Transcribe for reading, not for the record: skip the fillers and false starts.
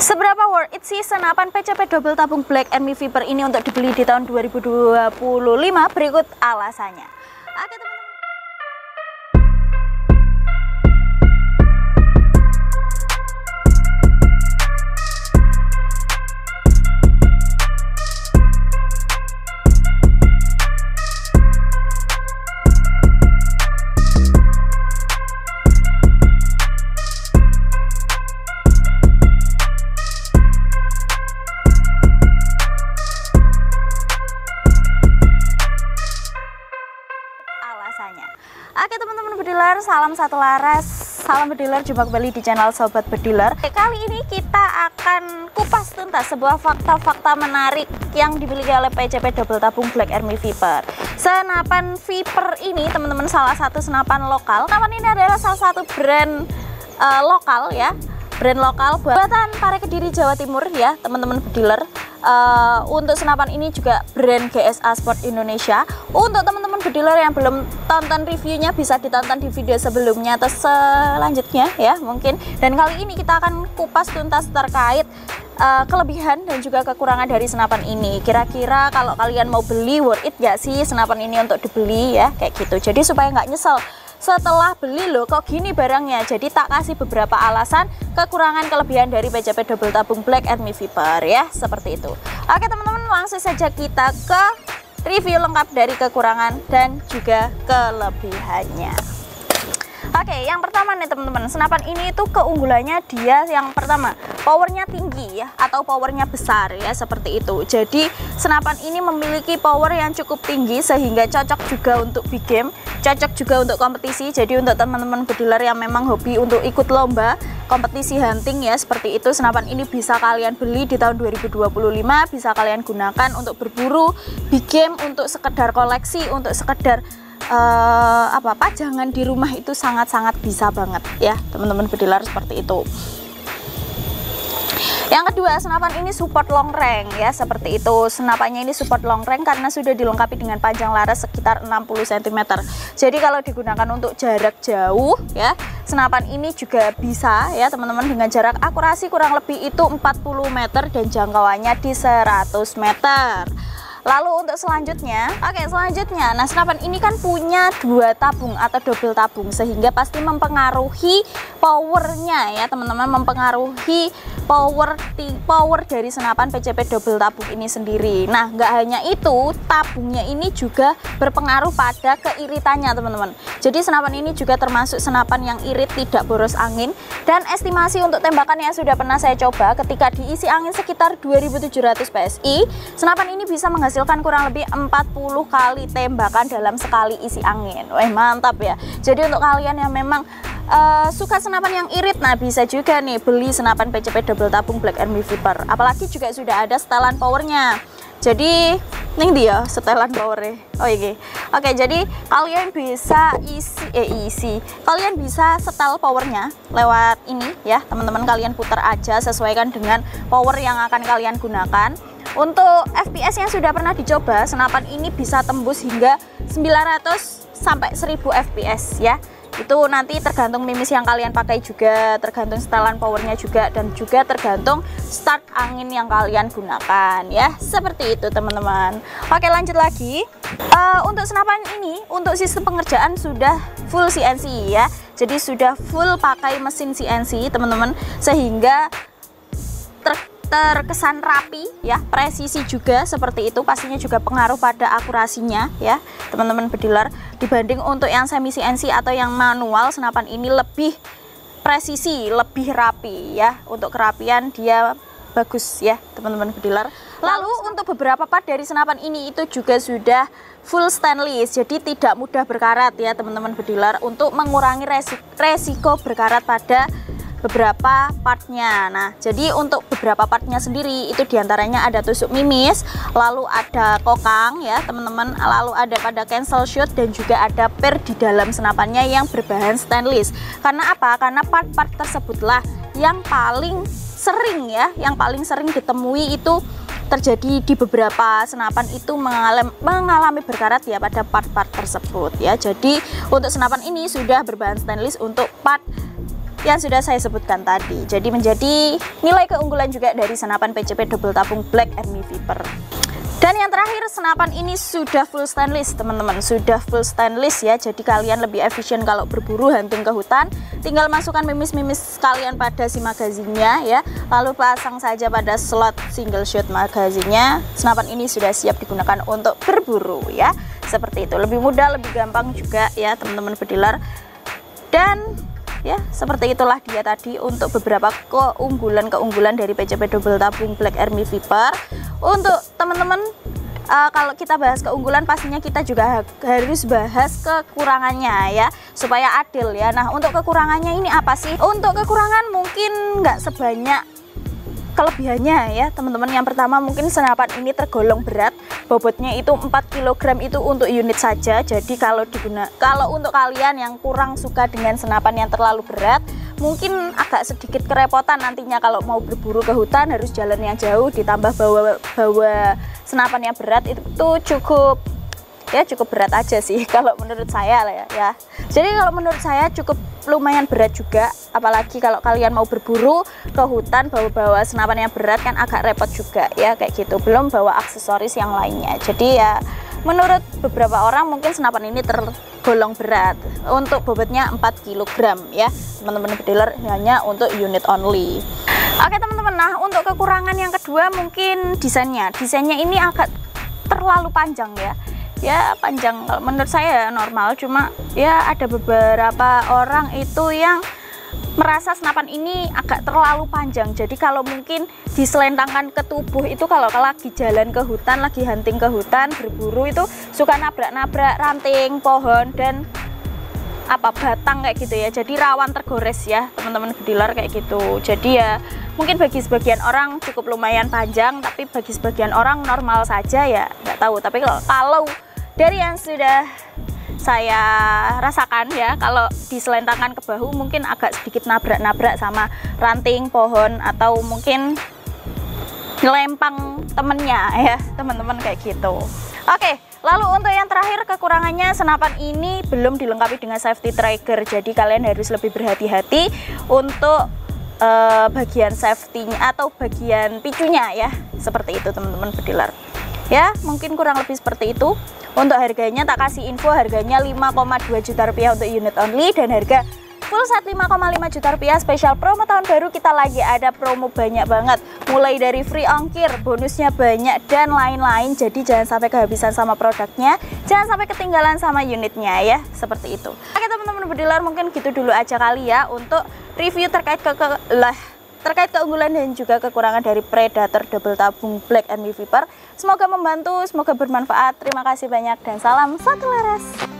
Seberapa worth it sih senapan PCP double tabung Black Army Viper ini untuk dibeli di tahun 2025? Berikut alasannya. Oke teman-teman. Oke teman-teman bediler, salam satu laras, salam bediler, jumpa kembali di channel Sobat Bediler. Kali ini kita akan kupas tuntas sebuah fakta-fakta menarik yang dimiliki oleh PCP double tabung Black Army Viper. Senapan Viper ini teman-teman salah satu senapan lokal. Senapan ini adalah salah satu brand lokal ya, brand lokal buatan para Kediri Jawa Timur ya teman-teman bediler. Untuk senapan ini juga brand GSA Sport Indonesia. Untuk teman-teman bediler yang belum tonton reviewnya bisa ditonton di video sebelumnya atau selanjutnya ya mungkin. Dan kali ini kita akan kupas tuntas terkait kelebihan dan juga kekurangan dari senapan ini. Kira-kira kalau kalian mau beli worth it gak sih senapan ini untuk dibeli ya, kayak gitu. Jadi supaya nggak nyesel setelah beli loh kok gini barangnya. Jadi tak kasih beberapa alasan kekurangan kelebihan dari PCP double tabung Black Army Viper ya, seperti itu. Oke teman-teman, langsung saja kita ke review lengkap dari kekurangan dan juga kelebihannya. Oke, yang pertama nih teman-teman, senapan ini itu keunggulannya dia yang pertama powernya tinggi ya, atau powernya besar ya, seperti itu. Jadi senapan ini memiliki power yang cukup tinggi sehingga cocok juga untuk big game, cocok juga untuk kompetisi. Jadi untuk teman-teman bediler yang memang hobi untuk ikut lomba kompetisi hunting ya, seperti itu, senapan ini bisa kalian beli di tahun 2025, bisa kalian gunakan untuk berburu, big game, untuk sekedar koleksi, untuk sekedar pajangan di rumah, itu sangat-sangat bisa banget ya teman-teman bediler, seperti itu. Yang kedua, senapan ini support long range ya, seperti itu. Senapannya ini support long range karena sudah dilengkapi dengan panjang laras sekitar 60 cm. Jadi kalau digunakan untuk jarak jauh ya, senapan ini juga bisa ya teman-teman, dengan jarak akurasi kurang lebih itu 40 meter dan jangkauannya di 100 meter. Lalu untuk selanjutnya, nah senapan ini kan punya dua tabung atau double tabung sehingga pasti mempengaruhi powernya ya teman-teman, mempengaruhi power dari senapan PCP double tabung ini sendiri. Nah nggak hanya itu, tabungnya ini juga berpengaruh pada keiritannya teman-teman. Jadi senapan ini juga termasuk senapan yang irit, tidak boros angin, dan estimasi untuk tembakan yang sudah pernah saya coba ketika diisi angin sekitar 2700 PSI, senapan ini bisa menghasilkan kurang lebih 40 kali tembakan dalam sekali isi angin. Wah mantap ya. Jadi untuk kalian yang memang suka senapan yang irit, nah bisa juga nih beli senapan PCP double tabung Black Army Viper. Apalagi juga sudah ada setelan powernya. Jadi ini dia setelan powernya. Oh iya. Oke, jadi kalian bisa kalian bisa setel powernya lewat ini ya teman-teman. Kalian putar aja, sesuaikan dengan power yang akan kalian gunakan. Untuk FPS yang sudah pernah dicoba, senapan ini bisa tembus hingga 900 sampai 1000 FPS ya. Itu nanti tergantung mimis yang kalian pakai juga, tergantung setelan powernya juga, dan juga tergantung start angin yang kalian gunakan ya, seperti itu teman-teman. Oke, lanjut lagi. Untuk senapan ini, untuk sistem pengerjaan sudah full CNC ya, jadi sudah full pakai mesin CNC teman-teman, sehingga terkesan rapi ya, presisi juga, seperti itu. Pastinya juga pengaruh pada akurasinya ya teman-teman bediler, dibanding untuk yang semi CNC atau yang manual. Senapan ini lebih presisi, lebih rapi ya, untuk kerapian dia bagus ya teman-teman bediler. Lalu untuk beberapa part dari senapan ini itu juga sudah full stainless, jadi tidak mudah berkarat ya teman-teman bediler, untuk mengurangi resiko berkarat pada beberapa partnya. Nah jadi untuk beberapa partnya sendiri itu diantaranya ada tusuk mimis, lalu ada kokang ya teman-teman, lalu ada pada cancel shoot, dan juga ada per di dalam senapannya yang berbahan stainless. Karena apa? Karena part-part tersebutlah yang paling sering ya, yang paling sering ditemui itu terjadi di beberapa senapan itu mengalami berkarat ya pada part-part tersebut ya. Jadi untuk senapan ini sudah berbahan stainless untuk part yang sudah saya sebutkan tadi. Jadi menjadi nilai keunggulan juga dari senapan PCP double tabung Black Army Viper. Dan yang terakhir, senapan ini sudah full stainless teman-teman, sudah full stainless ya. Jadi kalian lebih efisien kalau berburu hunting ke hutan, tinggal masukkan mimis-mimis kalian pada si magazinnya ya, lalu pasang saja pada slot single shot magazinnya. Senapan ini sudah siap digunakan untuk berburu ya, seperti itu. Lebih mudah, lebih gampang juga ya teman-teman bediler. Dan ya seperti itulah dia tadi untuk beberapa keunggulan dari PCP double tabung Black Army Viper. Untuk teman-teman, kalau kita bahas keunggulan pastinya kita juga harus bahas kekurangannya ya, supaya adil ya. Nah, untuk kekurangannya ini apa sih? Untuk kekurangan mungkin nggak sebanyak kelebihannya ya teman-teman. Yang pertama, mungkin senapan ini tergolong berat, bobotnya itu 4 kg itu untuk unit saja. Jadi kalau untuk kalian yang kurang suka dengan senapan yang terlalu berat, mungkin agak sedikit kerepotan nantinya kalau mau berburu ke hutan, harus jalan yang jauh, ditambah bawa senapan yang berat, itu cukup berat aja sih kalau menurut saya lah ya. Jadi kalau menurut saya cukup lumayan berat juga, apalagi kalau kalian mau berburu ke hutan bawa senapan yang berat kan agak repot juga ya, kayak gitu. Belum bawa aksesoris yang lainnya. Jadi ya menurut beberapa orang mungkin senapan ini tergolong berat. Untuk bobotnya 4 kg ya teman-teman bediler, hanya untuk unit only. Oke teman-teman, nah untuk kekurangan yang kedua mungkin desainnya ini agak terlalu panjang ya panjang. Kalau menurut saya normal, cuma ya ada beberapa orang itu yang merasa senapan ini agak terlalu panjang. Jadi kalau mungkin diselentangkan ke tubuh itu, kalau lagi jalan ke hutan, lagi hunting ke hutan, berburu itu suka nabrak-nabrak ranting, pohon, dan batang kayak gitu ya. Jadi rawan tergores ya teman-teman bediler kayak gitu. Jadi ya mungkin bagi sebagian orang cukup lumayan panjang, tapi bagi sebagian orang normal saja ya, nggak tahu. Tapi kalau dari yang sudah saya rasakan ya, kalau diselentangkan ke bahu mungkin agak sedikit nabrak-nabrak sama ranting, pohon, atau mungkin ngelempang temennya ya teman-teman kayak gitu. Oke, lalu untuk yang terakhir kekurangannya, senapan ini belum dilengkapi dengan safety trigger. Jadi kalian harus lebih berhati-hati untuk bagian safety-nya atau bagian picunya ya, seperti itu teman-teman bediler. Ya mungkin kurang lebih seperti itu. Untuk harganya tak kasih info, harganya 5,2 juta rupiah untuk unit only, dan harga full set 5,5 juta rupiah. Spesial promo tahun baru kita lagi ada promo banyak banget, mulai dari free ongkir, bonusnya banyak, dan lain-lain. Jadi jangan sampai kehabisan sama produknya, jangan sampai ketinggalan sama unitnya ya, seperti itu. Oke teman-teman bediler, mungkin gitu dulu aja kali ya untuk review terkait keunggulan dan juga kekurangan dari Predator double tabung Black Army Viper. Semoga membantu, semoga bermanfaat. Terima kasih banyak dan salam satu laras.